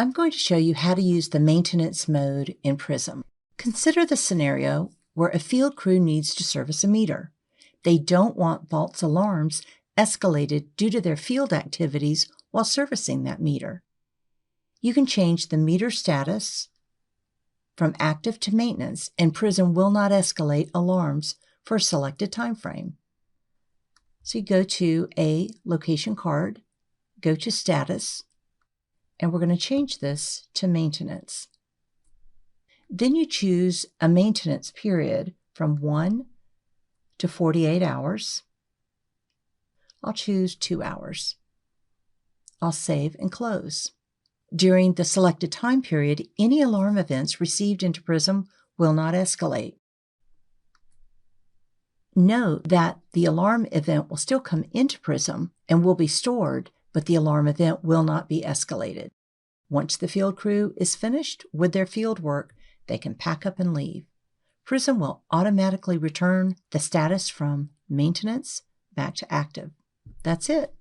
I'm going to show you how to use the maintenance mode in PRISM. Consider the scenario where a field crew needs to service a meter. They don't want false alarms escalated due to their field activities while servicing that meter. You can change the meter status from active to maintenance, and PRISM will not escalate alarms for a selected time frame. So you go to a location card, go to status, and we're going to change this to maintenance. Then you choose a maintenance period from 1 to 48 hours. I'll choose 2 hours. I'll save and close. During the selected time period, any alarm events received into PRISM will not escalate. Note that the alarm event will still come into PRISM and will be stored, but the alarm event will not be escalated. Once the field crew is finished with their field work, they can pack up and leave. PRISM will automatically return the status from maintenance back to active. That's it.